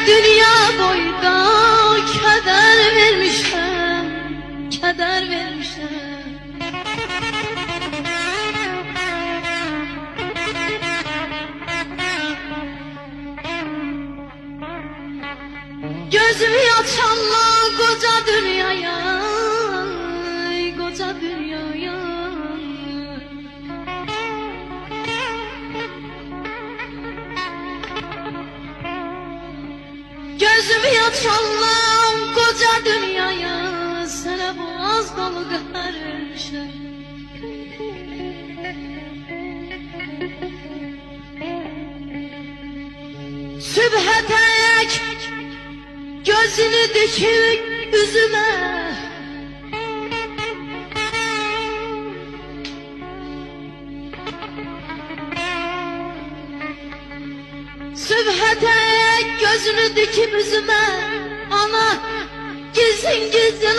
dünya boyda keder vermişəm, keder vermişəm. Gözümü açanla koca dünyaya, koca dünyaya. Gözümü açanla koca dünyaya, sana boğaz dolu karışır. Sübhe tek gözünü dikip üzüme, sübhe tek gözünü dikip üzüme, ana gizlin gizli